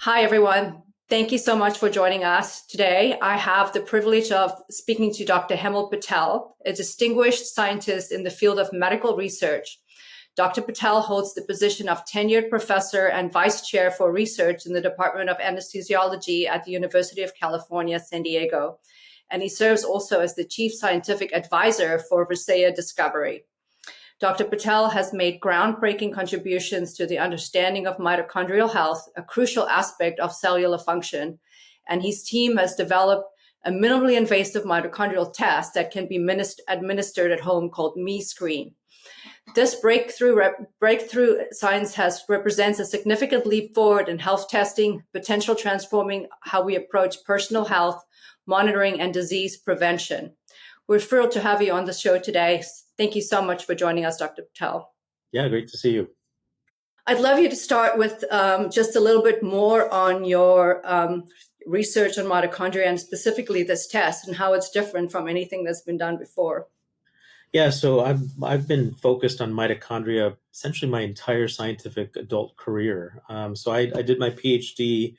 Hi, everyone. Thank you so much for joining us today. I have the privilege of speaking to Dr. Hemal Patel, a distinguished scientist in the field of medical research. Dr. Patel holds the position of tenured professor and vice chair for research in the Department of Anesthesiology at the University of California, San Diego. And he serves also as the chief scientific advisor for Versailles Discovery. Dr. Patel has made groundbreaking contributions to the understanding of mitochondrial health, a crucial aspect of cellular function, and his team has developed a minimally invasive mitochondrial test that can be administered at home called MeScreen. This breakthrough science represents a significant leap forward in health testing, potential transforming how we approach personal health, monitoring, and disease prevention. We're thrilled to have you on the show today. Thank you so much for joining us, Dr. Patel. Yeah, great to see you. I'd love you to start with just a little bit more on your research on mitochondria and specifically this test and how it's different from anything that's been done before. Yeah, so I've been focused on mitochondria essentially my entire scientific adult career. So I did my PhD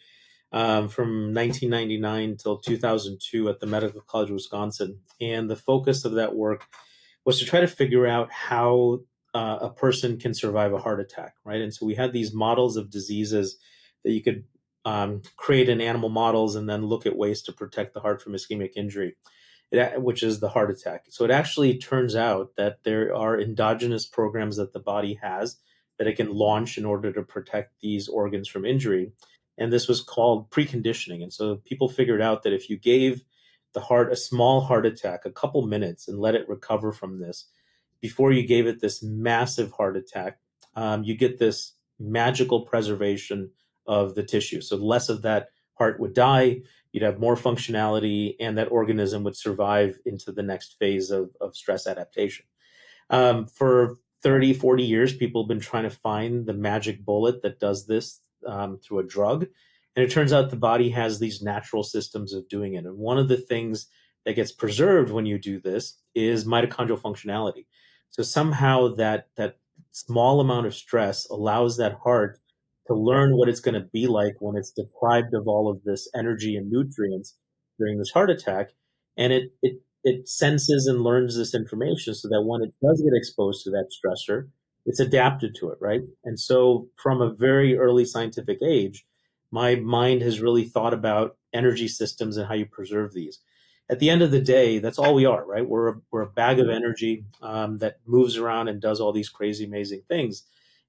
from 1999 till 2002 at the Medical College of Wisconsin, and the focus of that work was to try to figure out how a person can survive a heart attack, right? And so we had these models of diseases that you could create in animal models and then look at ways to protect the heart from ischemic injury, which is the heart attack. So it actually turns out that there are endogenous programs that the body has that it can launch in order to protect these organs from injury. And this was called preconditioning. And so people figured out that if you gave the heart a small heart attack, a couple minutes, and let it recover from this, before you gave it this massive heart attack, you get this magical preservation of the tissue. So less of that heart would die, you'd have more functionality, and that organism would survive into the next phase of stress adaptation. For 30, 40 years, people have been trying to find the magic bullet that does this through a drug. And it turns out the body has these natural systems of doing it. And one of the things that gets preserved when you do this is mitochondrial functionality. So somehow that small amount of stress allows that heart to learn what it's going to be like when it's deprived of all of this energy and nutrients during this heart attack. And it senses and learns this information so that when it does get exposed to that stressor, it's adapted to it, right? And so from a very early scientific age, my mind has really thought about energy systems and how you preserve these. At the end of the day, that's all we are, right? We're a bag of energy that moves around and does all these crazy, amazing things.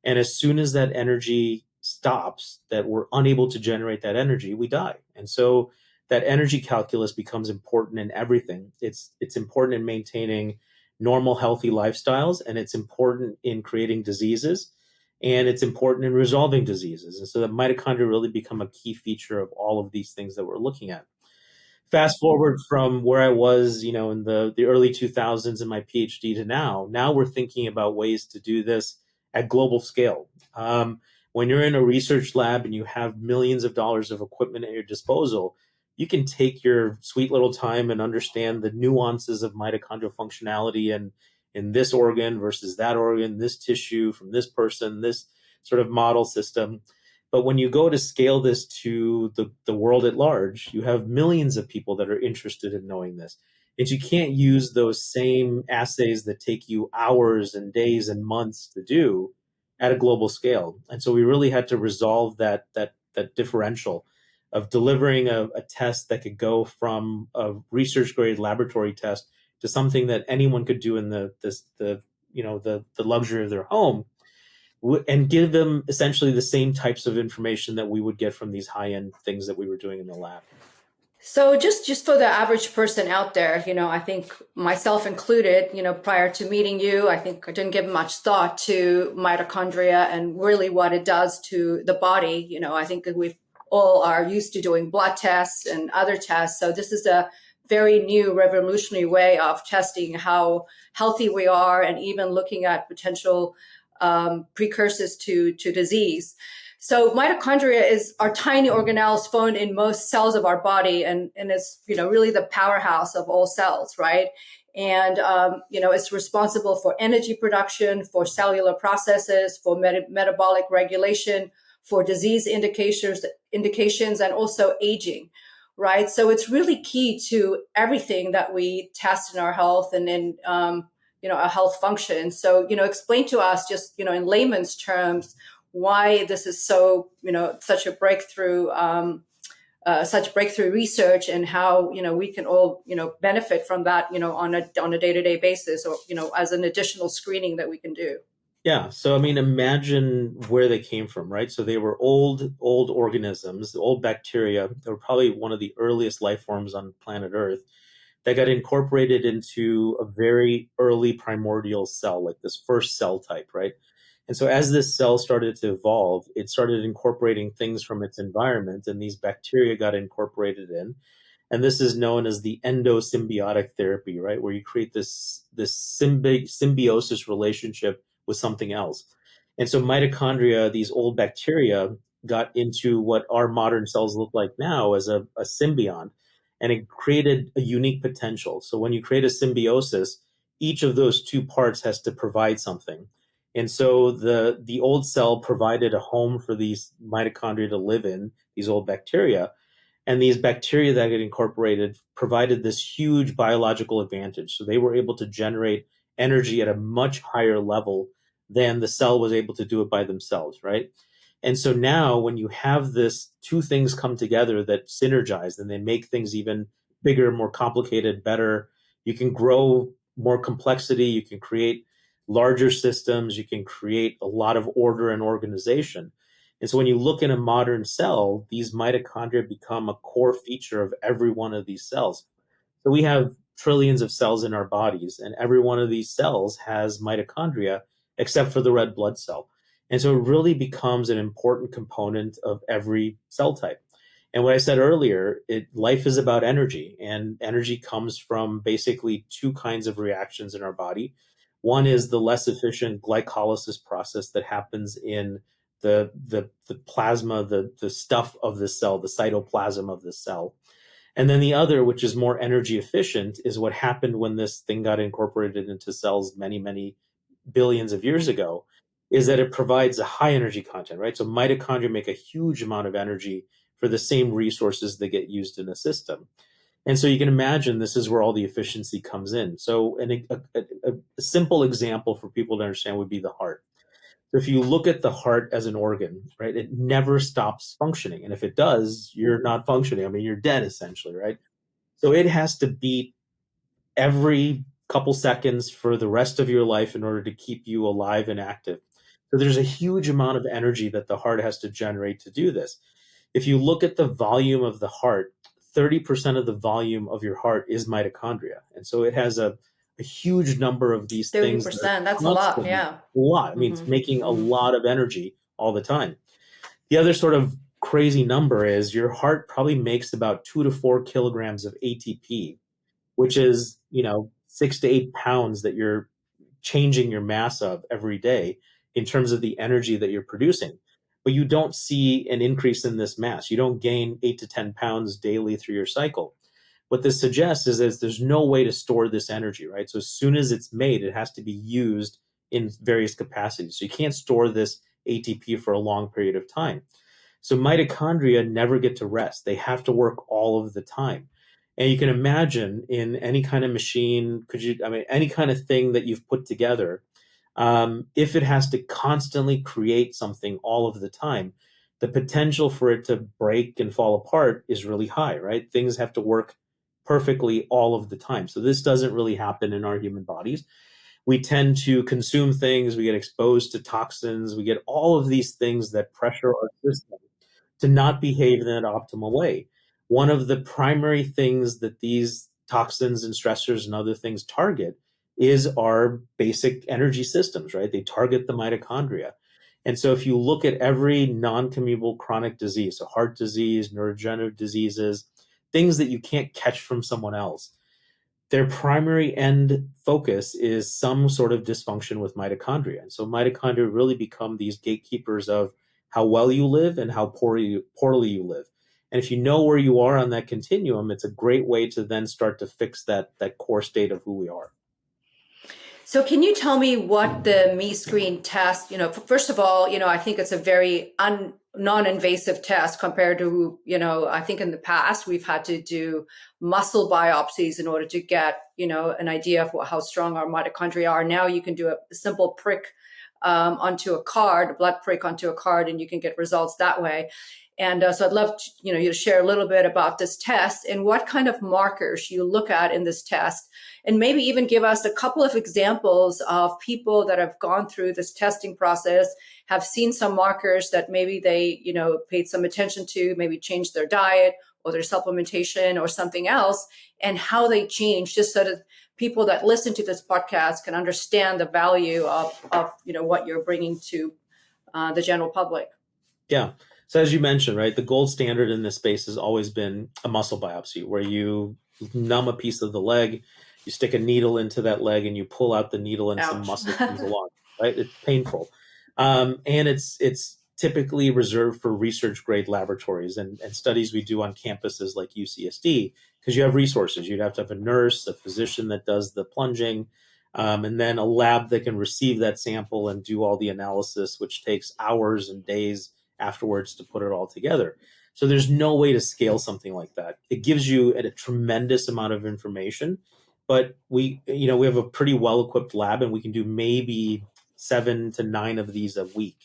And as soon as that energy stops, that we're unable to generate that energy, we die. And so that energy calculus becomes important in everything. It's important in maintaining normal, healthy lifestyles, and it's important in creating diseases, and it's important in resolving diseases. And so the mitochondria really become a key feature of all of these things that we're looking at. Fast forward from where I was, in the early 2000s in my PhD to now we're thinking about ways to do this at global scale. When you're in a research lab and you have millions of dollars of equipment at your disposal, you can take your sweet little time and understand the nuances of mitochondrial functionality and in this organ versus that organ, this tissue from this person, this sort of model system. But when you go to scale this to the world at large, you have millions of people that are interested in knowing this. And you can't use those same assays that take you hours and days and months to do at a global scale. And so we really had to resolve that differential of delivering a test that could go from a research grade laboratory test to something that anyone could do in the luxury of their home, and give them essentially the same types of information that we would get from these high-end things that we were doing in the lab. So just for the average person out there, I think myself included, prior to meeting you, I think I didn't give much thought to mitochondria and really what it does to the body. I think that we all are used to doing blood tests and other tests. So this is a very new revolutionary way of testing how healthy we are and even looking at potential precursors to disease. So mitochondria are tiny organelles found in most cells of our body, and it's really the powerhouse of all cells, right? And it's responsible for energy production, for cellular processes, for metabolic regulation, for disease indications and also aging, right? So it's really key to everything that we test in our health and in our health function. So explain to us just in layman's terms why this is so such a breakthrough. Such breakthrough research, and how we can all benefit from that on a day-to-day basis, or as an additional screening that we can do. Yeah. So, I mean, imagine where they came from, right? So they were old organisms, old bacteria. They were probably one of the earliest life forms on planet Earth that got incorporated into a very early primordial cell, like this first cell type, right? And so as this cell started to evolve, it started incorporating things from its environment, and these bacteria got incorporated in. And this is known as the endosymbiotic therapy, right? Where you create this symbiosis relationship with something else. And so mitochondria, these old bacteria, got into what our modern cells look like now as a symbiont, and it created a unique potential. So when you create a symbiosis, each of those two parts has to provide something. And so the old cell provided a home for these mitochondria to live in, these old bacteria, and these bacteria that get incorporated provided this huge biological advantage. So they were able to generate energy at a much higher level than the cell was able to do it by themselves, right? And so now when you have this two things come together that synergize and they make things even bigger, more complicated, better, you can grow more complexity, you can create larger systems, you can create a lot of order and organization. And so when you look in a modern cell, these mitochondria become a core feature of every one of these cells. So we have trillions of cells in our bodies, and every one of these cells has mitochondria, except for the red blood cell. And so it really becomes an important component of every cell type. And what I said earlier, life is about energy, and energy comes from basically two kinds of reactions in our body. One is the less efficient glycolysis process that happens in the plasma, the stuff of the cell, the cytoplasm of the cell. And then the other, which is more energy efficient, is what happened when this thing got incorporated into cells many, many billions of years ago, is that it provides a high energy content, right? So mitochondria make a huge amount of energy for the same resources that get used in a system. And so you can imagine this is where all the efficiency comes in. So a simple example for people to understand would be the heart. So if you look at the heart as an organ, right, it never stops functioning. And if it does, you're not functioning. I mean, you're dead essentially, right? So it has to beat every couple seconds for the rest of your life in order to keep you alive and active. So there's a huge amount of energy that the heart has to generate to do this. If you look at the volume of the heart, 30% of the volume of your heart is mitochondria. And so it has a huge number of these things that 30%, that's are a lot. constantly Yeah. a lot. I mean, it's Mm-hmm. making a Mm-hmm. lot of energy all the time. The other sort of crazy number is your heart probably makes about 2 to 4 kilograms of ATP, which is, 6 to 8 pounds that you're changing your mass of every day in terms of the energy that you're producing. But you don't see an increase in this mass. You don't gain 8 to 10 pounds daily through your cycle. What this suggests is that there's no way to store this energy, right? So as soon as it's made, it has to be used in various capacities. So you can't store this ATP for a long period of time. So mitochondria never get to rest. They have to work all of the time. And you can imagine in any kind of machine, any kind of thing that you've put together, if it has to constantly create something all of the time, the potential for it to break and fall apart is really high, right? Things have to work perfectly all of the time. So this doesn't really happen in our human bodies. We tend to consume things, we get exposed to toxins, we get all of these things that pressure our system to not behave in an optimal way. One of the primary things that these toxins and stressors and other things target is our basic energy systems, right? They target the mitochondria. And so if you look at every non-communicable chronic disease, so heart disease, neurodegenerative diseases, things that you can't catch from someone else, their primary end focus is some sort of dysfunction with mitochondria. And so mitochondria really become these gatekeepers of how well you live and how poorly you live. And if you know where you are on that continuum, it's a great way to then start to fix that core state of who we are. So can you tell me what the MeScreen test, first of all, I think it's a very non-invasive test compared to, I think in the past we've had to do muscle biopsies in order to get, an idea of how strong our mitochondria are. Now you can do a simple prick onto a card, blood prick onto a card, and you can get results that way. And so I'd love to, you to share a little bit about this test and what kind of markers you look at in this test, and maybe even give us a couple of examples of people that have gone through this testing process, have seen some markers that maybe they, paid some attention to, maybe changed their diet or their supplementation or something else, and how they changed, just so that people that listen to this podcast can understand the value of what you're bringing to the general public. Yeah. So as you mentioned, right, the gold standard in this space has always been a muscle biopsy, where you numb a piece of the leg, you stick a needle into that leg, and you pull out the needle, and some Ouch. muscle comes along. Right, it's painful, and it's typically reserved for research grade laboratories and studies we do on campuses like UCSD, because you have resources. You'd have to have a nurse, a physician that does the plunging, and then a lab that can receive that sample and do all the analysis, which takes hours and days afterwards to put it all together. So there's no way to scale something like that. It gives you a tremendous amount of information, but we have a pretty well-equipped lab, and we can do maybe 7 to 9 of these a week.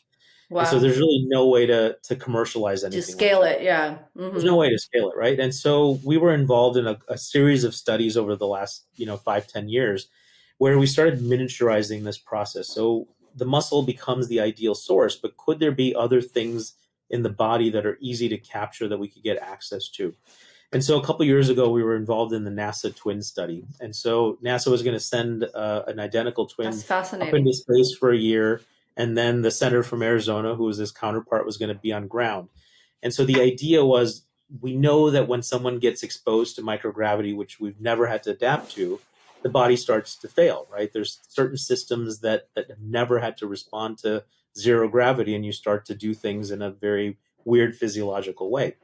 And so Wow. there's really no way to commercialize anything To like scale that. it, yeah. There's no Mm-hmm. way to scale it, right? And so we were involved in a series of studies over the last 5-10 years, where we started miniaturizing this process. So the muscle becomes the ideal source, but could there be other things in the body that are easy to capture that we could get access to? And so a couple of years ago, we were involved in the NASA twin study. And so NASA was going to send an identical That's twin up into fascinating. space for a year. And then the senator from Arizona, who was his counterpart, was going to be on ground. And so the idea was, we know that when someone gets exposed to microgravity, which we've never had to adapt to, the body starts to fail, right? There's certain systems that have never had to respond to zero gravity, and you start to do things in a very weird physiological way.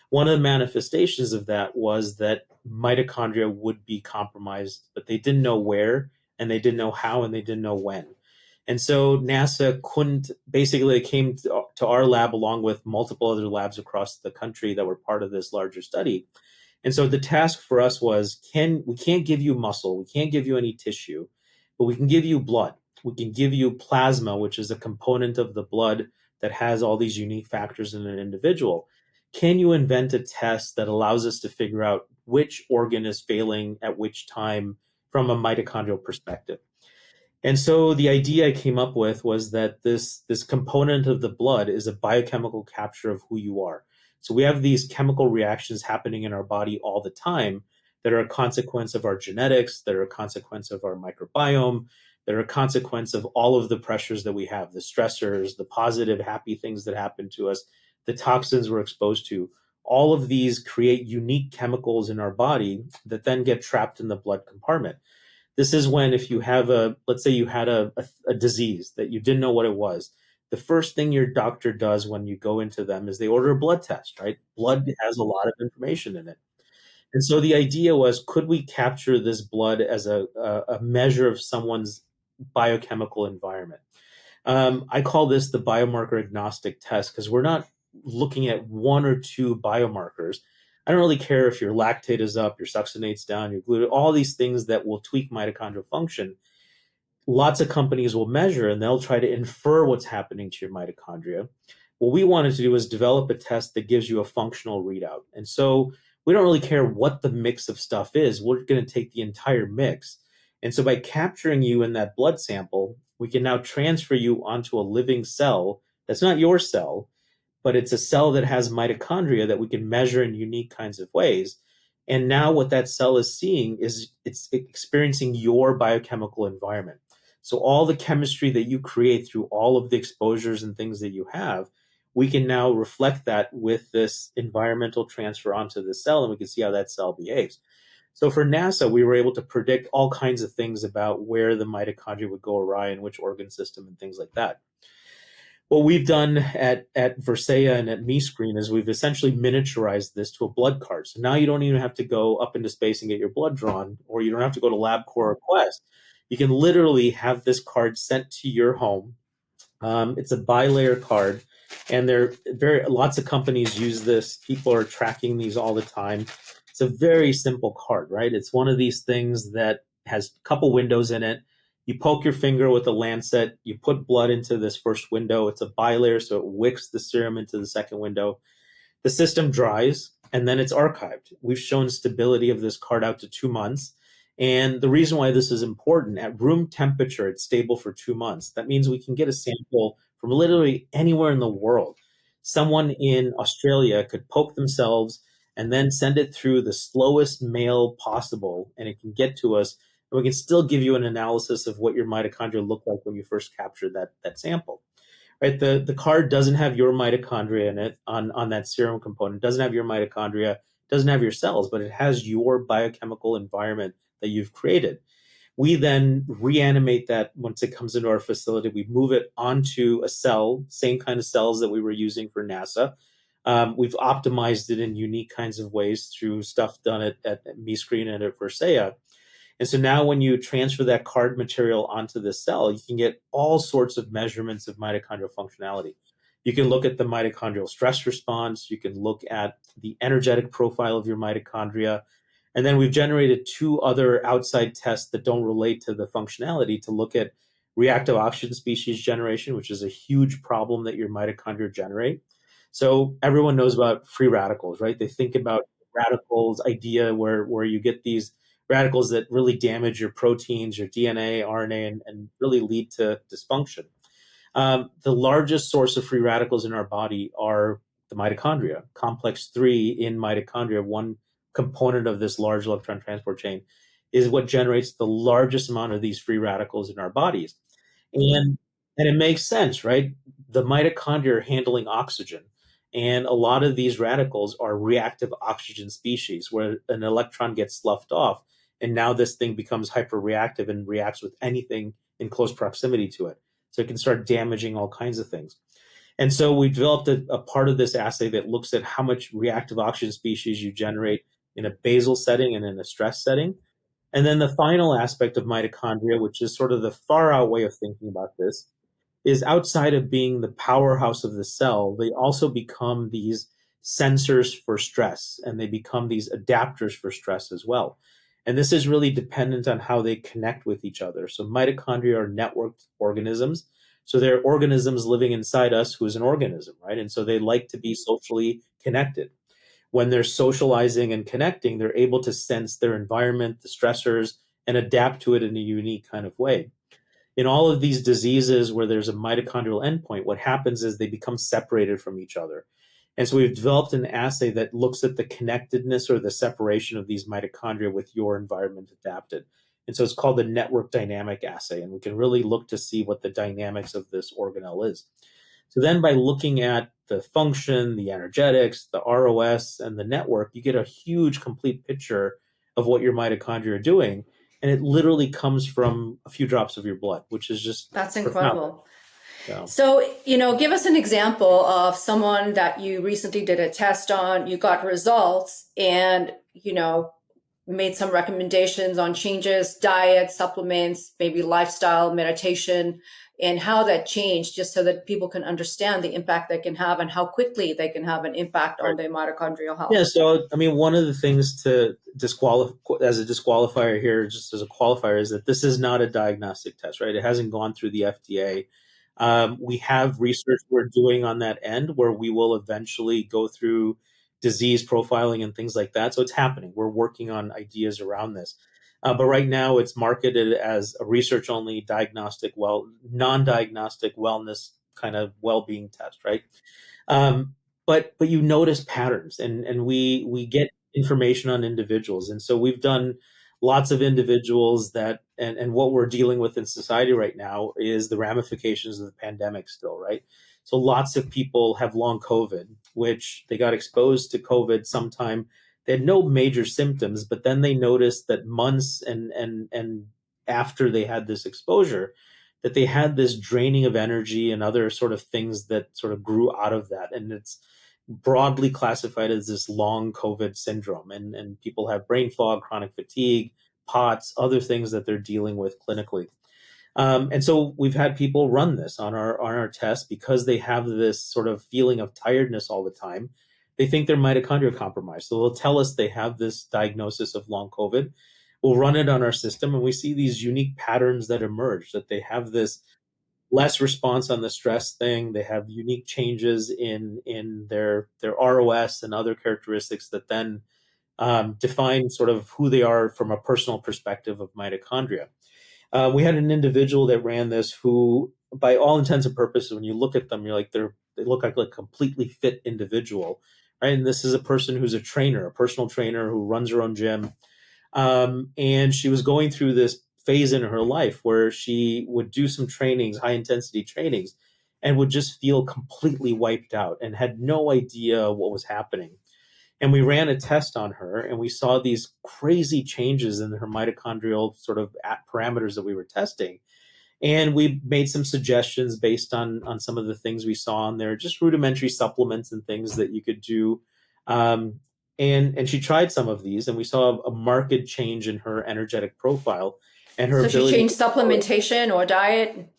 One of the manifestations of that was that mitochondria would be compromised, but they didn't know where, and they didn't know how, and they didn't know when. And so NASA couldn't, basically, they came to our lab along with multiple other labs across the country that were part of this larger study. And so the task for us was, we can't give you muscle, we can't give you any tissue, but we can give you blood. We can give you plasma, which is a component of the blood that has all these unique factors in an individual. Can you invent a test that allows us to figure out which organ is failing at which time from a mitochondrial perspective? And so the idea I came up with was that this component of the blood is a biochemical capture of who you are. So we have these chemical reactions happening in our body all the time that are a consequence of our genetics, that are a consequence of our microbiome, that are a consequence of all of the pressures that we have, the stressors, the positive, happy things that happen to us, the toxins we're exposed to. All of these create unique chemicals in our body that then get trapped in the blood compartment. This is when, if you have let's say you had a disease that you didn't know what it was, the first thing your doctor does when you go into them is they order a blood test, right? Blood has a lot of information in it. And so the idea was, could we capture this blood as a measure of someone's biochemical environment? I call this the biomarker agnostic test, because we're not looking at one or two biomarkers. I don't really care if your lactate is up, your succinate's down, your gluten, all these things that will tweak mitochondrial function. Lots of companies will measure, and they'll try to infer what's happening to your mitochondria. What we wanted to do is develop a test that gives you a functional readout. And so we don't really care what the mix of stuff is. We're going to take the entire mix. And so by capturing you in that blood sample, we can now transfer you onto a living cell that's not your cell, but it's a cell that has mitochondria that we can measure in unique kinds of ways. And now what that cell is seeing is it's experiencing your biochemical environment. So all the chemistry that you create through all of the exposures and things that you have, we can now reflect that with this environmental transfer onto the cell, and we can see how that cell behaves. So for NASA, we were able to predict all kinds of things about where the mitochondria would go awry and which organ system and things like that. What we've done at Versailles and at MeScreen is we've essentially miniaturized this to a blood card. So now you don't even have to go up into space and get your blood drawn, or you don't have to go to LabCorp or Quest. You can literally have this card sent to your home. It's a bilayer card, and lots of companies use this. People are tracking these all the time. It's a very simple card, right? It's one of these things that has a couple windows in it. You poke your finger with a lancet, you put blood into this first window. It's a bilayer, so it wicks the serum into the second window. The system dries, and then it's archived. We've shown stability of this card out to 2 months. And the reason why this is important, at room temperature, it's stable for 2 months. That means we can get a sample from literally anywhere in the world. Someone in Australia could poke themselves and then send it through the slowest mail possible, and it can get to us. And we can still give you an analysis of what your mitochondria look like when you first captured that sample. Right, the card doesn't have your mitochondria in it on that serum component. It doesn't have your mitochondria, doesn't have your cells, but it has your biochemical environment that you've created. We then reanimate that once it comes into our facility. We move it onto a cell, same kind of cells that we were using for NASA. We've optimized it in unique kinds of ways through stuff done at MeScreen and at Versailles. And so now when you transfer that card material onto the cell, you can get all sorts of measurements of mitochondrial functionality. You can look at the mitochondrial stress response. You can look at the energetic profile of your mitochondria. And then we've generated 2 other outside tests that don't relate to the functionality to look at reactive oxygen species generation, which is a huge problem that your mitochondria generate. So everyone knows about free radicals, right? They think about radicals idea where you get these radicals that really damage your proteins, your DNA, RNA, and really lead to dysfunction. The largest source of free radicals in our body are the mitochondria. Complex 3 in mitochondria, one component of this large electron transport chain, is what generates the largest amount of these free radicals in our bodies. And it makes sense, right? The mitochondria are handling oxygen. And a lot of these radicals are reactive oxygen species where an electron gets sloughed off. And now this thing becomes hyperreactive and reacts with anything in close proximity to it. So it can start damaging all kinds of things. And so we developed a part of this assay that looks at how much reactive oxygen species you generate in a basal setting and in a stress setting. And then the final aspect of mitochondria, which is sort of the far out way of thinking about this, is outside of being the powerhouse of the cell, they also become these sensors for stress, and they become these adapters for stress as well. And this is really dependent on how they connect with each other. So mitochondria are networked organisms. So they're organisms living inside us who is an organism, right? And so they like to be socially connected. When they're socializing and connecting, they're able to sense their environment, the stressors, and adapt to it in a unique kind of way. In all of these diseases where there's a mitochondrial endpoint, what happens is they become separated from each other. And so we've developed an assay that looks at the connectedness or the separation of these mitochondria with your environment adapted. And so it's called the network dynamic assay. And we can really look to see what the dynamics of this organelle is. So then by looking at the function, the energetics, the ROS, and the network, you get a huge complete picture of what your mitochondria are doing. And it literally comes from a few drops of your blood, which is just That's profound. incredible. So, So, give us an example of someone that you recently did a test on, you got results and, made some recommendations on changes, diet, supplements, maybe lifestyle, meditation, and how that changed, just so that people can understand the impact they can have and how quickly they can have an impact on their mitochondrial health. yeah, so I mean, one of the things to disqualify as a disqualifier here, just as a qualifier, is that this is not a diagnostic test, right? It hasn't gone through the FDA. We have research we're doing on that end where we will eventually go through disease profiling and things like that. So it's happening. We're working on ideas around this. But right now it's marketed as a research only diagnostic, non-diagnostic wellness kind of well-being test, right? Um, but you notice patterns, and we get information on individuals. And so we've done lots of individuals that, and what we're dealing with in society right now is the ramifications of the pandemic still, right? So lots of people have long COVID, which they got exposed to COVID sometime. They had no major symptoms, but then they noticed that months and after they had this exposure, that they had this draining of energy and other sort of things that sort of grew out of that. And it's broadly classified as this long COVID syndrome. And people have brain fog, chronic fatigue, POTS, other things that they're dealing with clinically. And so we've had people run this on our test because they have this sort of feeling of tiredness all the time. They think they're mitochondria compromised. So they'll tell us they have this diagnosis of long COVID. We'll run it on our system and we see these unique patterns that emerge, that they have this less response on the stress thing. They have unique changes in their ROS and other characteristics that then define sort of who they are from a personal perspective of mitochondria. We had an individual that ran this who, by all intents and purposes, when you look at them, you're like, they look like a completely fit individual, right? And this is a person who's a trainer, a personal trainer who runs her own gym. And she was going through this phase in her life where she would do some trainings, high intensity trainings, and would just feel completely wiped out and had no idea what was happening. And we ran a test on her and we saw these crazy changes in her mitochondrial sort of parameters that we were testing. And we made some suggestions based on some of the things we saw on there, just rudimentary supplements and things that you could do. And she tried some of these and we saw a marked change in her energetic profile and her So she ability changed to supplementation or diet?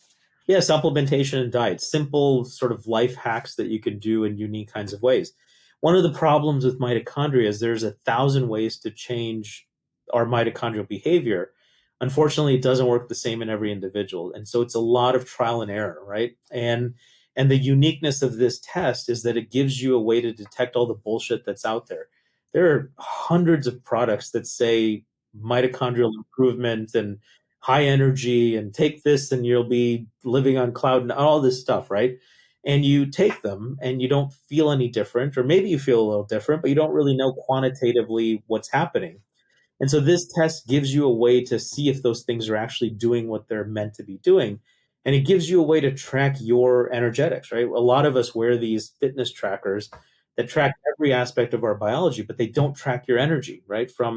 yeah, supplementation and diet, simple sort of life hacks that you can do in unique kinds of ways. One of the problems with mitochondria is there's 1,000 ways to change our mitochondrial behavior. Unfortunately, it doesn't work the same in every individual. And so it's a lot of trial and error, right? And the uniqueness of this test is that it gives you a way to detect all the bullshit that's out there. There are hundreds of products that say mitochondrial improvement and high energy and take this and you'll be living on cloud and all this stuff, right? And you take them and you don't feel any different, or maybe you feel a little different, but you don't really know quantitatively what's happening. And so this test gives you a way to see if those things are actually doing what they're meant to be doing. And it gives you a way to track your energetics, right? A lot of us wear these fitness trackers that track every aspect of our biology, but they don't track your energy, right? I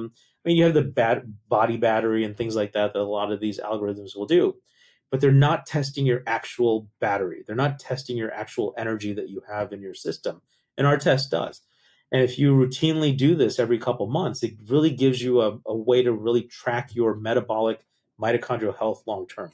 mean, you have the body battery and things like that a lot of these algorithms will do, but they're not testing your actual battery. They're not testing your actual energy that you have in your system. And our test does. And if you routinely do this every couple months, it really gives you a way to really track your metabolic mitochondrial health long term.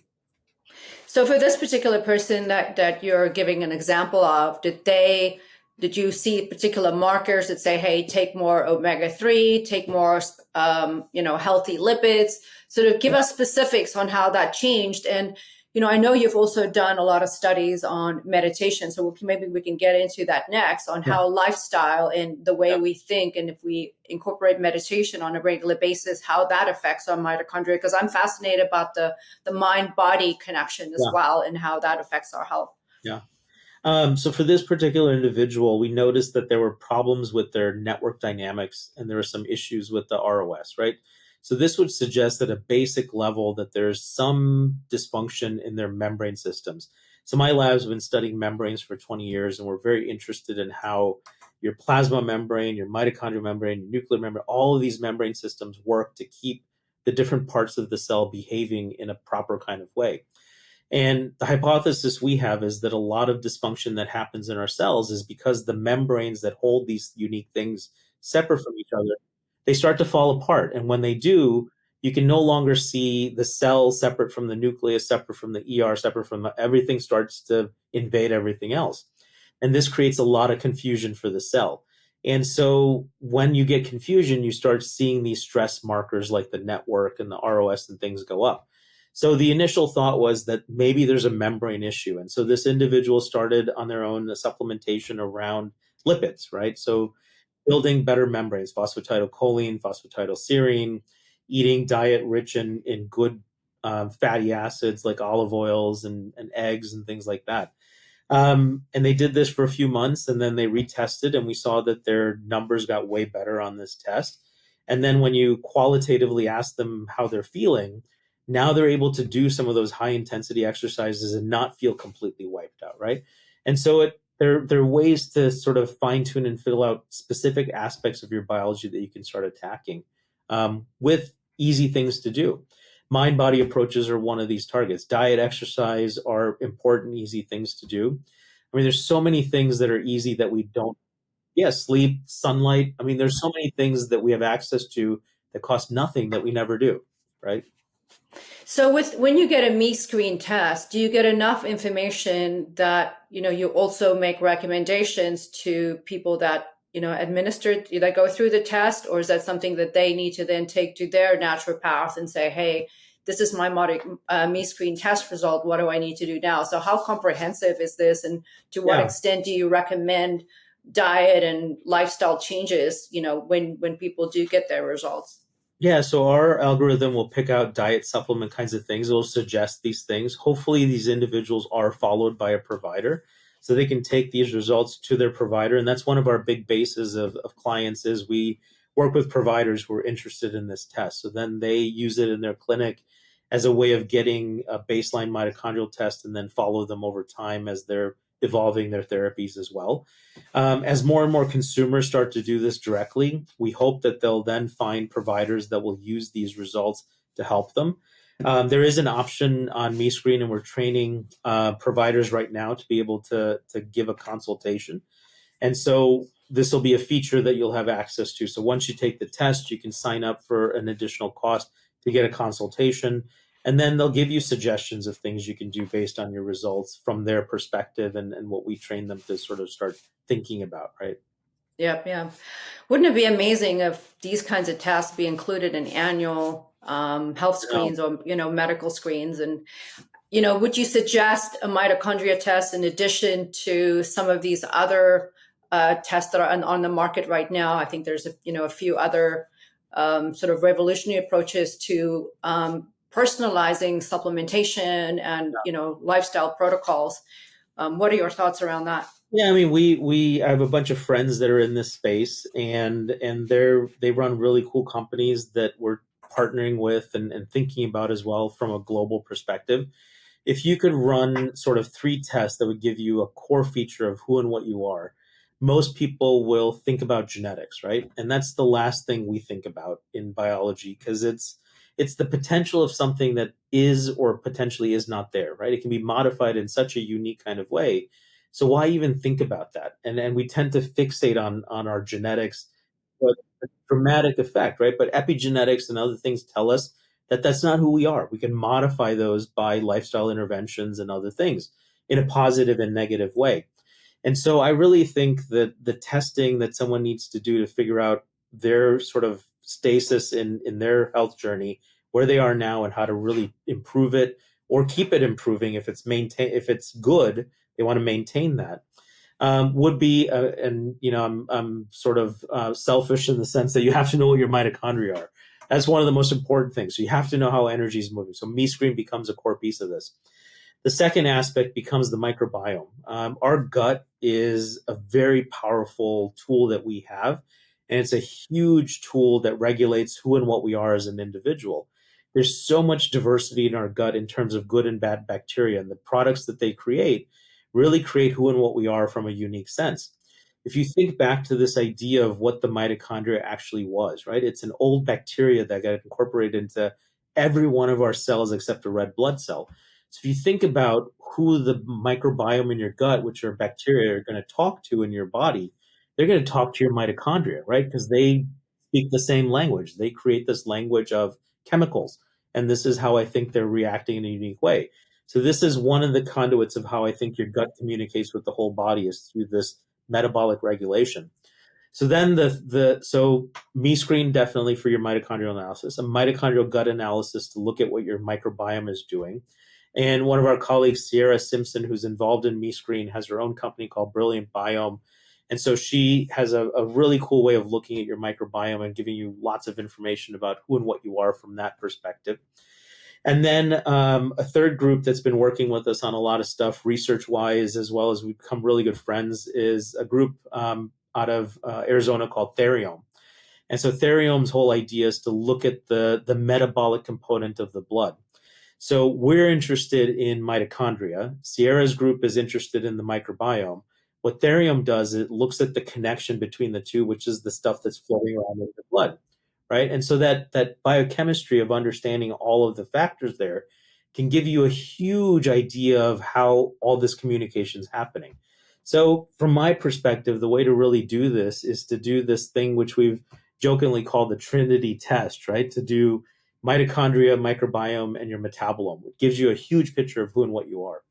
So for this particular person that you're giving an example of, did you see particular markers that say, hey, take more omega-3, take more healthy lipids? Sort of give us specifics on how that changed. And I know you've also done a lot of studies on meditation, so maybe we can get into that next on how lifestyle and the way we think, and if we incorporate meditation on a regular basis, how that affects our mitochondria. Because I'm fascinated about the mind-body connection as well and how that affects our health. Yeah. So for this particular individual, we noticed that there were problems with their network dynamics and there were some issues with the ROS, right? So this would suggest at a basic level that there's some dysfunction in their membrane systems. So my lab's been studying membranes for 20 years, and we're very interested in how your plasma membrane, your mitochondrial membrane, your nuclear membrane, all of these membrane systems work to keep the different parts of the cell behaving in a proper kind of way. And the hypothesis we have is that a lot of dysfunction that happens in our cells is because the membranes that hold these unique things separate from each other, they start to fall apart. And when they do, you can no longer see the cell separate from the nucleus, separate from the ER, separate from everything starts to invade everything else. And this creates a lot of confusion for the cell. And so when you get confusion, you start seeing these stress markers like the network and the ROS and things go up. So the initial thought was that maybe there's a membrane issue. And so this individual started on their own a supplementation around lipids, right? So building better membranes, phosphatidylcholine, phosphatidylserine, eating diet rich in good fatty acids like olive oils and eggs and things like that. And they did this for a few months and then they retested and we saw that their numbers got way better on this test. And then when you qualitatively ask them how they're feeling, now they're able to do some of those high intensity exercises and not feel completely wiped out, right? And so there are ways to sort of fine tune and fill out specific aspects of your biology that you can start attacking with easy things to do. Mind body approaches are one of these targets. Diet, exercise are important, easy things to do. I mean, there's so many things that are easy that we don't. Yeah, sleep, sunlight. I mean, there's so many things that we have access to that cost nothing that we never do. right? So when you get a MeScreen test, do you get enough information that, you also make recommendations to people that, that go through the test, or is that something that they need to then take to their naturopath and say, hey, this is my MeScreen test result. What do I need to do now? So how comprehensive is this, and to what Yeah. extent do you recommend diet and lifestyle changes, when people do get their results? Yeah, so our algorithm will pick out diet supplement kinds of things. It'll suggest these things. Hopefully, these individuals are followed by a provider so they can take these results to their provider. And that's one of our big bases of clients is we work with providers who are interested in this test. So then they use it in their clinic as a way of getting a baseline mitochondrial test and then follow them over time as they're evolving their therapies as well. As more and more consumers start to do this directly, we hope that they'll then find providers that will use these results to help them. There is an option on MeScreen, and we're training providers right now to be able to give a consultation. And so this will be a feature that you'll have access to. So once you take the test, you can sign up for an additional cost to get a consultation. And then they'll give you suggestions of things you can do based on your results from their perspective and what we train them to sort of start thinking about, right? Yep, yeah. Wouldn't it be amazing if these kinds of tests be included in annual health No. screens or medical screens? And would you suggest a mitochondria test in addition to some of these other tests that are on the market right now? I think there's a few other sort of revolutionary approaches to personalizing supplementation and lifestyle protocols. What are your thoughts around that? Yeah, I mean, I have a bunch of friends that are in this space, and they run really cool companies that we're partnering with and thinking about as well from a global perspective. If you could run sort of three tests that would give you a core feature of who and what you are, most people will think about genetics, right? And that's the last thing we think about in biology because it's the potential of something that is or potentially is not there, right? It can be modified in such a unique kind of way. So why even think about that? And we tend to fixate on our genetics, but a dramatic effect, right? But epigenetics and other things tell us that that's not who we are. We can modify those by lifestyle interventions and other things in a positive and negative way. And so I really think that the testing that someone needs to do to figure out their sort of stasis in their health journey, where they are now and how to really improve it or keep it improving if it's good, they want to maintain that. Would be, and I'm sort of selfish in the sense that you have to know what your mitochondria are. That's one of the most important things. So you have to know how energy is moving. So MeScreen becomes a core piece of this. The second aspect becomes the microbiome. Our gut is a very powerful tool that we have, and it's a huge tool that regulates who and what we are as an individual. There's so much diversity in our gut in terms of good and bad bacteria, and the products that they really create who and what we are from a unique sense. If you think back to this idea of what the mitochondria actually was, right? It's an old bacteria that got incorporated into every one of our cells except a red blood cell. So if you think about who the microbiome in your gut, which are bacteria, are going to talk to in your body, they're going to talk to your mitochondria, right? Because they speak the same language. They create this language of chemicals. And this is how I think they're reacting in a unique way. So this is one of the conduits of how I think your gut communicates with the whole body is through this metabolic regulation. So then so MeScreen definitely for your mitochondrial analysis, a mitochondrial gut analysis to look at what your microbiome is doing. And one of our colleagues, Sierra Simpson, who's involved in MeScreen, has her own company called Brilliant Biome. And so she has a really cool way of looking at your microbiome and giving you lots of information about who and what you are from that perspective. And then a third group that's been working with us on a lot of stuff research-wise, as well as we've become really good friends, is a group out of Arizona called Theriome. And so Theriome's whole idea is to look at the metabolic component of the blood. So we're interested in mitochondria. Sierra's group is interested in the microbiome. What Theriome does, it looks at the connection between the two, which is the stuff that's floating around in the blood, right? And so that biochemistry of understanding all of the factors there can give you a huge idea of how all this communication is happening. So from my perspective, the way to really do this is to do this thing which we've jokingly called the Trinity test, right? To do mitochondria, microbiome, and your metabolome. It gives you a huge picture of who and what you are.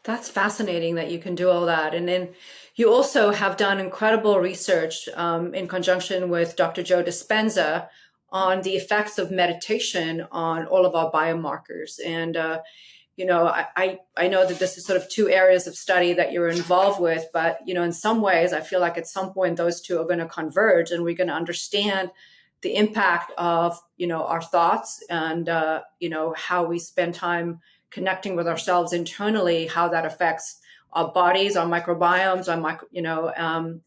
That's fascinating that you can do all that. And then you also have done incredible research in conjunction with Dr. Joe Dispenza on the effects of meditation on all of our biomarkers. And, I know that this is sort of two areas of study that you're involved with, but, in some ways, I feel like at some point those two are going to converge and we're going to understand the impact of, our thoughts and, how we spend time connecting with ourselves internally, how that affects our bodies, our microbiomes,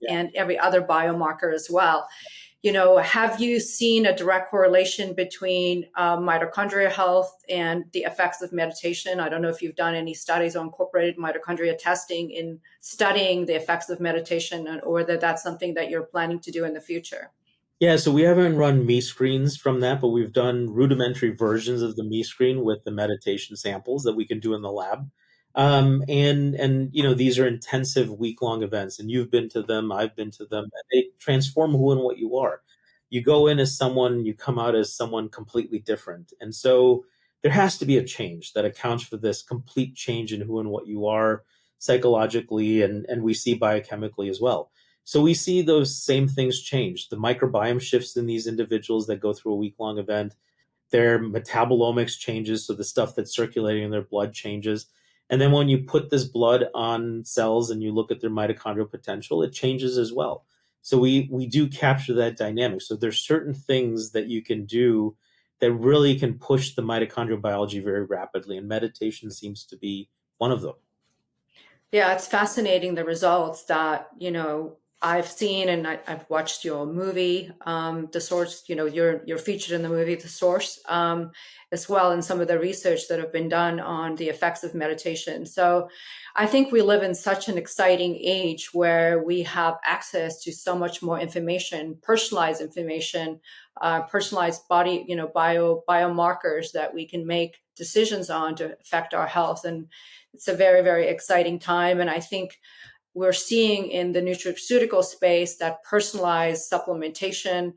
and every other biomarker as well. Have you seen a direct correlation between mitochondrial health and the effects of meditation? I don't know if you've done any studies on incorporated mitochondria testing in studying the effects of meditation, or that that's something that you're planning to do in the future. Yeah, so we haven't run MeScreens from that, but we've done rudimentary versions of the MeScreen with the meditation samples that we can do in the lab. And these are intensive week-long events, and you've been to them, I've been to them, and they transform who and what you are. You go in as someone, you come out as someone completely different. And so there has to be a change that accounts for this complete change in who and what you are psychologically, and we see biochemically as well. So we see those same things change. The microbiome shifts in these individuals that go through a week-long event. Their metabolomics changes, so the stuff that's circulating in their blood changes. And then when you put this blood on cells and you look at their mitochondrial potential, it changes as well. So we do capture that dynamic. So there's certain things that you can do that really can push the mitochondrial biology very rapidly, and meditation seems to be one of them. Yeah, it's fascinating the results that, I've seen, and I've watched your movie, The Source, you're featured in the movie, The Source, as well, and some of the research that have been done on the effects of meditation. So I think we live in such an exciting age where we have access to so much more information, personalized body, biomarkers that we can make decisions on to affect our health. And it's a very, very exciting time. And I think we're seeing in the nutraceutical space that personalized supplementation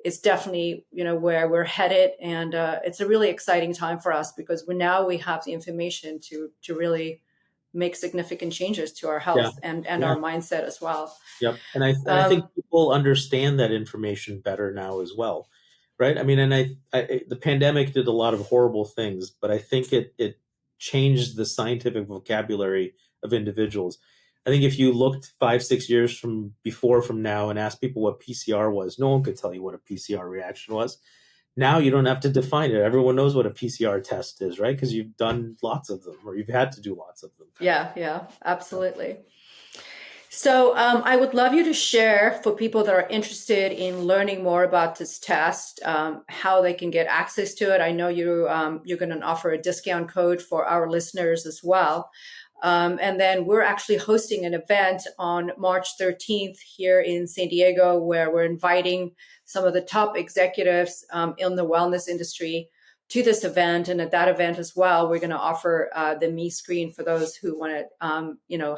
is definitely, where we're headed. And it's a really exciting time for us because we have the information to really make significant changes to our Yeah. health and Yeah. our mindset as well. Yep. And I think people understand that information better now as well. Right. I mean, and the pandemic did a lot of horrible things, but I think it changed the scientific vocabulary of individuals. I think if you looked 5, 6 years from now and asked people what PCR was, no one could tell you what a PCR reaction was. Now you don't have to define it. Everyone knows what a PCR test is, right? Because you've done lots of them, or you've had to do lots of them. Yeah, absolutely. So I would love you to share for people that are interested in learning more about this test, how they can get access to it. I know you're going to offer a discount code for our listeners as well. And then we're actually hosting an event on March 13th here in San Diego, where we're inviting some of the top executives in the wellness industry to this event. And at that event as well, we're going to offer the MeScreen for those who want to,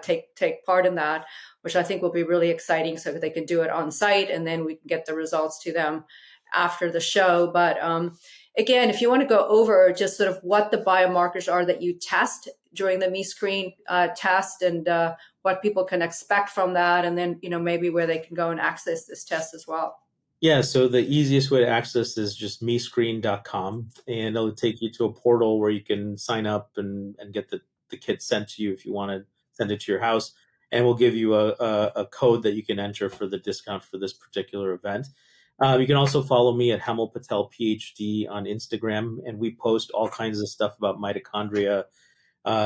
take part in that, which I think will be really exciting, so that they can do it on site and then we can get the results to them after the show. But again, if you want to go over just sort of what the biomarkers are that you test during the MeScreen test, and what people can expect from that, and then maybe where they can go and access this test as well. Yeah, so the easiest way to access is just mescreen.com, and it'll take you to a portal where you can sign up and get the kit sent to you if you want to send it to your house. And we'll give you a code that you can enter for the discount for this particular event. You can also follow me at Hemal Patel PhD on Instagram, and we post all kinds of stuff about mitochondria,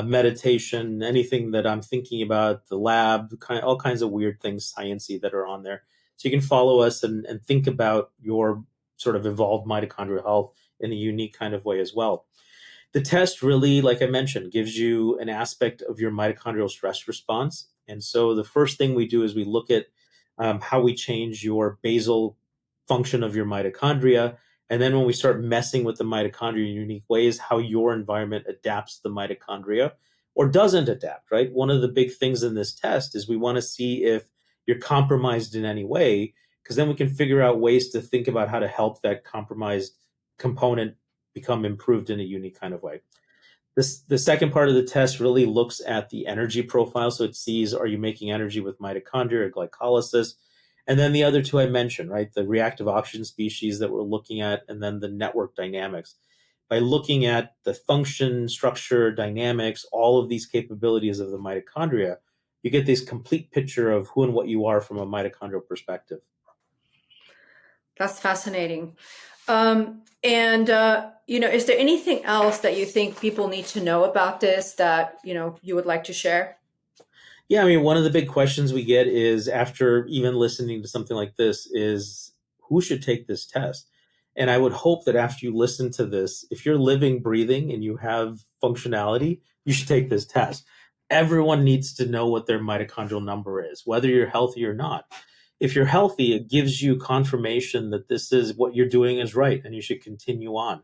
meditation, anything that I'm thinking about, the lab, all kinds of weird things, sciencey, that are on there. So you can follow us and think about your sort of evolved mitochondrial health in a unique kind of way as well. The test really, like I mentioned, gives you an aspect of your mitochondrial stress response. And so the first thing we do is we look at how we change your basal function of your mitochondria. And then when we start messing with the mitochondria in unique ways, how your environment adapts the mitochondria or doesn't adapt, right? One of the big things in this test is we want to see if you're compromised in any way because then we can figure out ways to think about how to help that compromised component become improved in a unique kind of way. The second part of the test really looks at the energy profile. So it sees, are you making energy with mitochondria or glycolysis? And then the other two I mentioned, right? The reactive oxygen species that we're looking at, and then the network dynamics. By looking at the function, structure, dynamics, all of these capabilities of the mitochondria, you get this complete picture of who and what you are from a mitochondrial perspective. That's fascinating. Is there anything else that you think people need to know about this that, you would like to share? Yeah, I mean, one of the big questions we get is, after even listening to something like this, is who should take this test? And I would hope that after you listen to this, if you're living, breathing, and you have functionality, you should take this test. Everyone needs to know what their mitochondrial number is, whether you're healthy or not. If you're healthy, it gives you confirmation that this is what you're doing is right and you should continue on.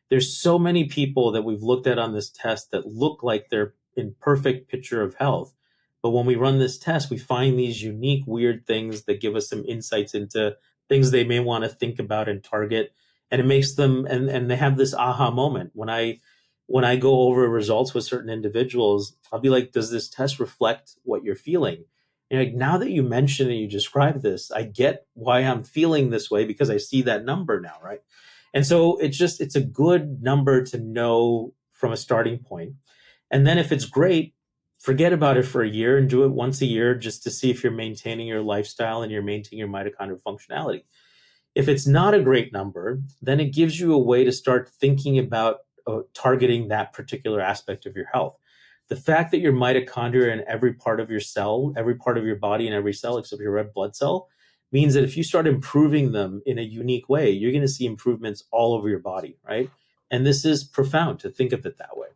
There's so many people that we've looked at on this test that look like they're in perfect picture of health. But when we run this test, we find these unique, weird things that give us some insights into things they may want to think about and target. And it makes them, and they have this aha moment. When I go over results with certain individuals, I'll be like, does this test reflect what you're feeling? And like, now that you mention and you describe this, I get why I'm feeling this way, because I see that number now, right? And so it's a good number to know from a starting point. And then if it's great, forget about it for a year and do it once a year, just to see if you're maintaining your lifestyle and you're maintaining your mitochondrial functionality. If it's not a great number, then it gives you a way to start thinking about targeting that particular aspect of your health. The fact that your mitochondria are in every part of your cell, every part of your body, and every cell except your red blood cell, means that if you start improving them in a unique way, you're going to see improvements all over your body, right? And this is profound to think of it that way.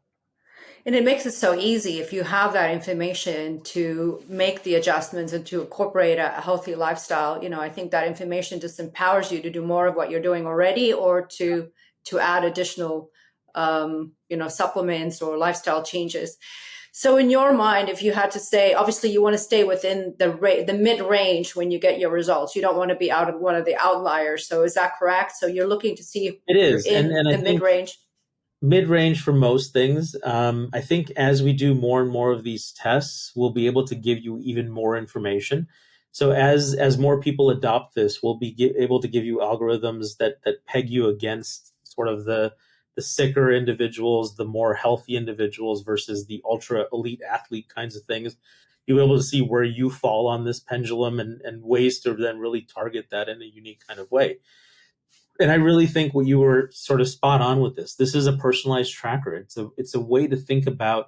And it makes it so easy if you have that information to make the adjustments and to incorporate a healthy lifestyle. I think that information just empowers you to do more of what you're doing already, or to add additional, supplements or lifestyle changes. So in your mind, if you had to say, obviously you want to stay within the mid range when you get your results. You don't want to be out of one of the outliers. So is that correct? So you're looking to see if It you're is, in and I the mid think range. mid-range for most things. I think as we do more and more of these tests, we'll be able to give you even more information. So as more people adopt this, we'll be able to give you algorithms that peg you against sort of the sicker individuals, the more healthy individuals versus the ultra elite athlete kinds of things. You'll be able to see where you fall on this pendulum, and ways to then really target that in a unique kind of way. And I really think what you were sort of spot on with this. This is a personalized tracker. It's a way to think about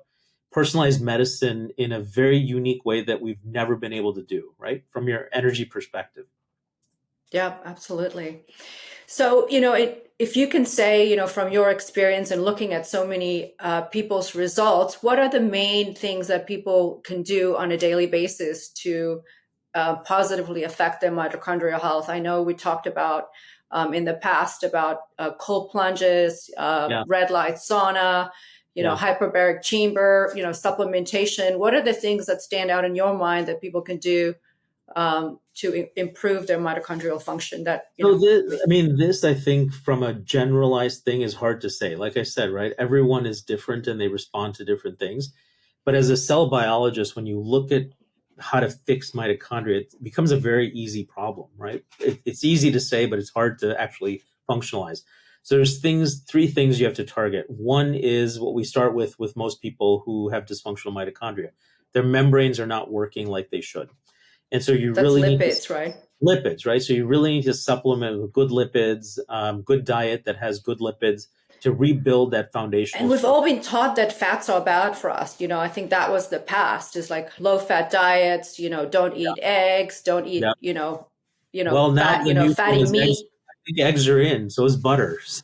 personalized medicine in a very unique way that we've never been able to do, right? From your energy perspective. Yeah, absolutely. So, if you can say, from your experience and looking at so many people's results, what are the main things that people can do on a daily basis to positively affect their mitochondrial health? I know we talked about in the past about cold plunges, Yeah. red light sauna, Yeah. hyperbaric chamber, supplementation. What are the things that stand out in your mind that people can do to improve their mitochondrial function? So this, I think, from a generalized thing, is hard to say. Like I said, right? Everyone is different and they respond to different things. But as a cell biologist, when you look at how to fix mitochondria, it becomes a very easy problem, right? It's easy to say, but it's hard to actually functionalize. So there's three things you have to target. One is what we start with most people who have dysfunctional mitochondria. Their membranes are not working like they should. And so you That's really need lipids, right? lipids, right? So you really need to supplement with good lipids, good diet that has good lipids to rebuild that foundational And we've structure. all been taught that fats are bad for us. I think that was the past, is like low fat diets, don't eat eggs, don't Yeah. eat, Well, now fat, the new thing fatty is eggs. meat. I think eggs are in, so is butter. So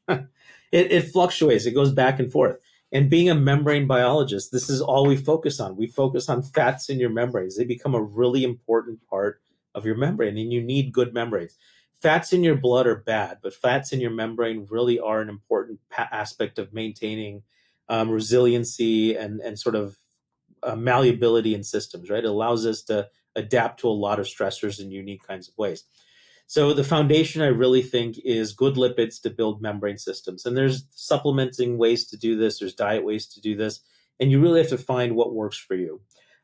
um, it fluctuates. It goes back and forth. And being a membrane biologist, this is all we focus on. We focus on fats in your membranes. They become a really important part of your membrane, and you need good membranes. Fats in your blood are bad, but fats in your membrane really are an important aspect of maintaining resiliency and sort of malleability in systems, right? It allows us to adapt to a lot of stressors in unique kinds of ways. So the foundation, I really think, is good lipids to build membrane systems. And there's supplementing ways to do this. There's diet ways to do this. And you really have to find what works for you.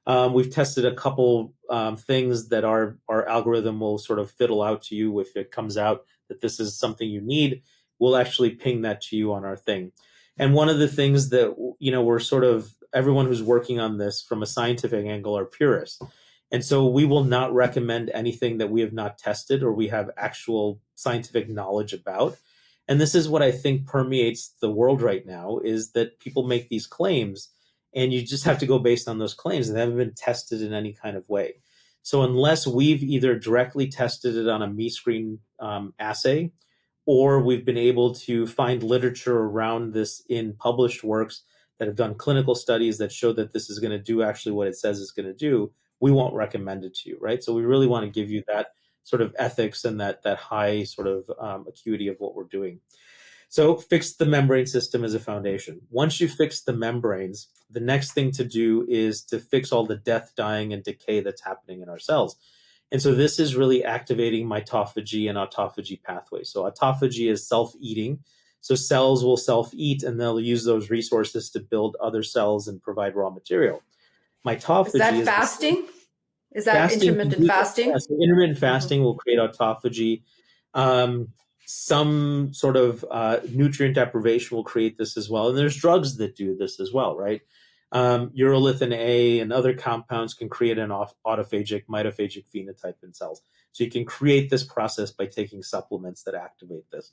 We've tested a couple things that our algorithm will sort of fiddle out to you. If it comes out that this is something you need, we'll actually ping that to you on our thing. And one of the things that, we're sort of, everyone who's working on this from a scientific angle are purists. And so we will not recommend anything that we have not tested or we have actual scientific knowledge about. And this is what I think permeates the world right now, is that people make these claims and you just have to go based on those claims, and they haven't been tested in any kind of way. So unless we've either directly tested it on a MeScreen assay, or we've been able to find literature around this in published works that have done clinical studies that show that this is going to do actually what it says it's going to do, we won't recommend it to you, right? So we really want to give you that sort of ethics and that high sort of acuity of what we're doing. So fix the membrane system as a foundation. Once you fix the membranes, the next thing to do is to fix all the death, dying, and decay that's happening in our cells. And so this is really activating mitophagy and autophagy pathways. So autophagy is self-eating. So cells will self-eat and they'll use those resources to build other cells and provide raw material. Mitophagy is that fasting? Is that intermittent fasting? Yeah, so intermittent fasting will create autophagy. Some sort of nutrient deprivation will create this as well. And there's drugs that do this as well, right? Urolithin A and other compounds can create an autophagic, mitophagic phenotype in cells. So you can create this process by taking supplements that activate this.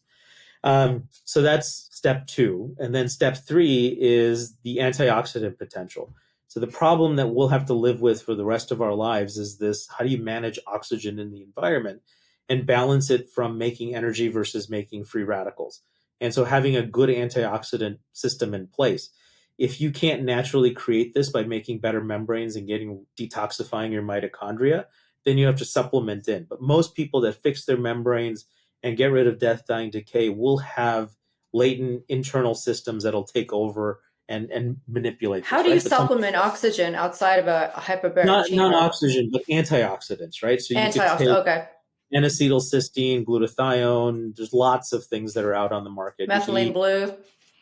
So that's step 2. And then step 3 is the antioxidant potential. So the problem that we'll have to live with for the rest of our lives is this: how do you manage oxygen in the environment and balance it from making energy versus making free radicals? And so having a good antioxidant system in place. If you can't naturally create this by making better membranes and detoxifying your mitochondria, then you have to supplement in. But most people that fix their membranes and get rid of death, dying, decay will have latent internal systems that'll take over and manipulate. How do you supplement oxygen outside of a hyperbaric chamber? Not oxygen, but antioxidants, right? So you could take okay. N-acetylcysteine, glutathione. There's lots of things that are out on the market. Methylene blue.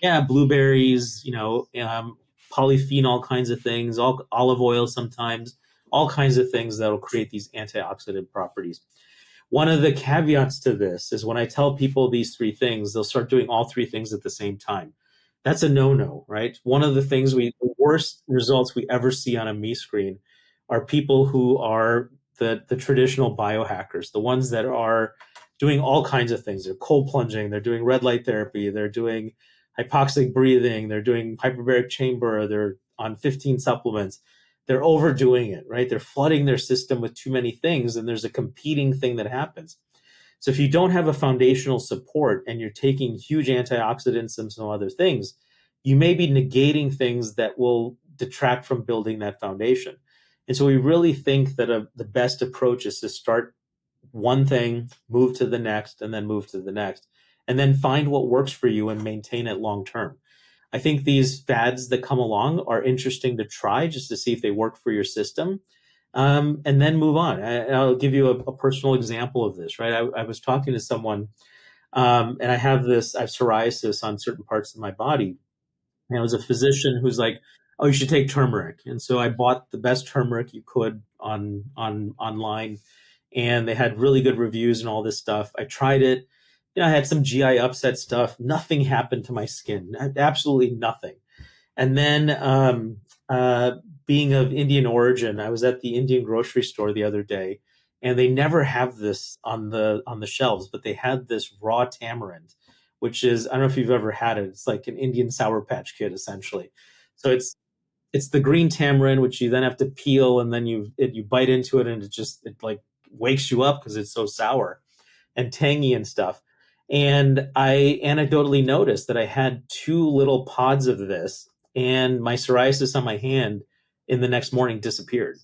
Yeah, blueberries, polyphenol kinds of things, olive oil sometimes, all kinds of things that will create these antioxidant properties. One of the caveats to this is when I tell people these 3 things, they'll start doing all 3 things at the same time. That's a no-no, right? One of the things the worst results we ever see on a MeScreen are people who are the traditional biohackers, the ones that are doing all kinds of things. They're cold plunging, they're doing red light therapy, they're doing hypoxic breathing, they're doing hyperbaric chamber, they're on 15 supplements. They're overdoing it, right? They're flooding their system with too many things, and there's a competing thing that happens. So if you don't have a foundational support and you're taking huge antioxidants and some other things, you may be negating things that will detract from building that foundation. And so we really think that the best approach is to start one thing, move to the next, and then move to the next, and then find what works for you and maintain it long term. I think these fads that come along are interesting to try just to see if they work for your system. And then move on. I'll give you a personal example of this, right? I was talking to someone, and I have psoriasis on certain parts of my body. And it was a physician who's like, "Oh, you should take turmeric." And so I bought the best turmeric you could online, and they had really good reviews and all this stuff. I tried it. I had some GI upset stuff. Nothing happened to my skin. Absolutely nothing. And then, being of Indian origin, I was at the Indian grocery store the other day, and they never have this on the shelves, but they had this raw tamarind, which is, I don't know if you've ever had it. It's like an Indian Sour Patch Kid, essentially. So it's the green tamarind, which you then have to peel, and then you bite into it, and it like wakes you up because it's so sour and tangy and stuff. And I anecdotally noticed that I had 2 little pods of this, and my psoriasis on my hand in the next morning disappeared.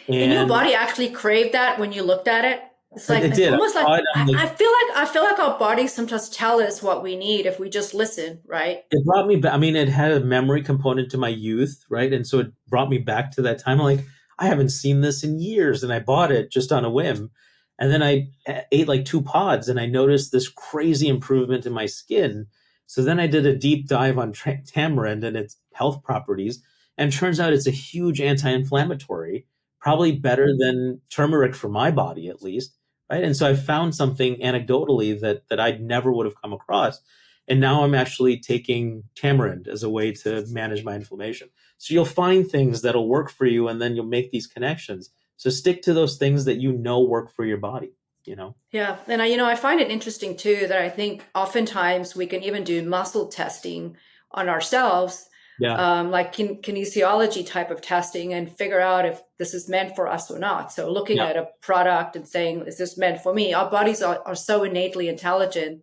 And your body actually craved that when you looked at it? It's like, it's almost like, I feel like our bodies sometimes tell us what we need if we just listen, right? It brought me back. I mean, it had a memory component to my youth, right? And so it brought me back to that time. I'm like, I haven't seen this in years. And I bought it just on a whim. And then I ate like 2 pods and I noticed this crazy improvement in my skin. So then I did a deep dive on tamarind and its health properties. And turns out it's a huge anti-inflammatory, probably better than turmeric for my body, at least. Right. And so I found something anecdotally that I never would have come across. And now I'm actually taking tamarind as a way to manage my inflammation. So you'll find things that'll work for you and then you'll make these connections. So stick to those things that you know work for your body, you know? Yeah, and I find it interesting too that I think oftentimes we can even do muscle testing on ourselves, Yeah. like kinesiology type of testing, and figure out if this is meant for us or not. So looking Yeah. at a product and saying, "Is this meant for me?" Our bodies are so innately Yeah. intelligent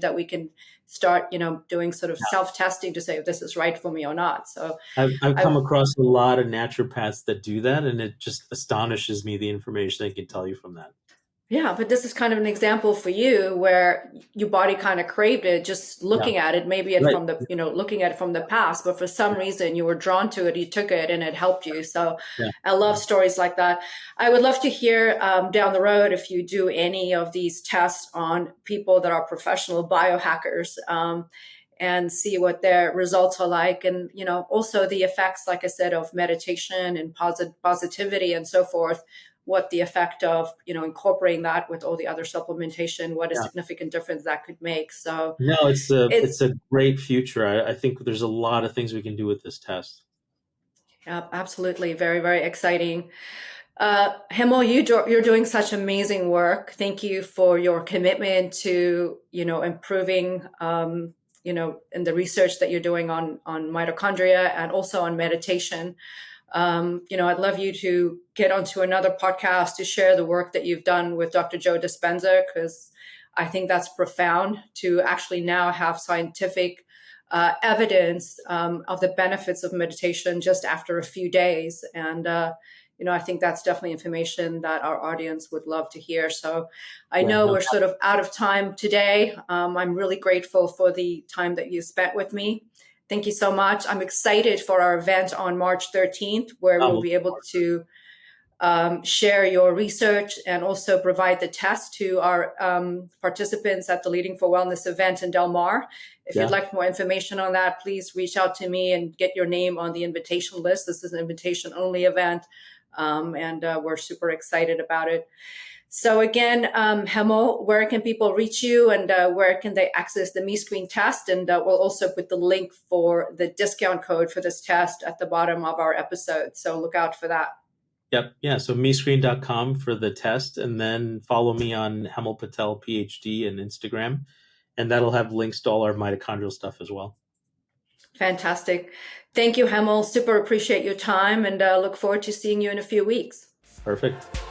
that we can start, doing sort of self-testing to say if this is right for me or not. So I've I come across a lot of naturopaths that do that, and it just astonishes me the information they can tell you from that. Yeah, but this is kind of an example for you where your body kind of craved it just Yeah. looking at it, maybe Right. from looking at it from the past, but for some reason you were drawn to it, you took it and it helped you. So Yeah. I love stories like that. I would love to hear down the road if you do any of these tests on people that are professional biohackers. And see what their results are like, and also the effects, like I said, of meditation and positivity and so forth, what the effect of incorporating that with all the other supplementation, what a Yeah. significant difference that could make. So No, it's it's a great future. I think there's a lot of things we can do with this test. absolutely very, very exciting. Hemal, you're doing such amazing work. Thank you for your commitment to improving in the research that you're doing on mitochondria and also on meditation. I'd love you to get onto another podcast to share the work that you've done with Dr. Joe Dispenza, because I think that's profound to actually now have scientific evidence of the benefits of meditation just after a few days. And, I think that's definitely information that our audience would love to hear. So I Yeah. know No. we're sort of out of time today. I'm really grateful for the time that you spent with me. Thank you so much. I'm excited for our event on March 13th, where we'll be able to share your research and also provide the test to our participants at the Leading for Wellness event in Del Mar. If Yeah. you'd like more information on that, please reach out to me and get your name on the invitation list. This is an invitation-only event, and we're super excited about it. So again, Hemal, where can people reach you, and where can they access the MeScreen test? And we'll also put the link for the discount code for this test at the bottom of our episode. So look out for that. Yep. Yeah. So MeScreen.com for the test, and then follow me on Hemal Patel PhD and Instagram, and that'll have links to all our mitochondrial stuff as well. Fantastic. Thank you, Hemal. Super appreciate your time, and look forward to seeing you in a few weeks. Perfect.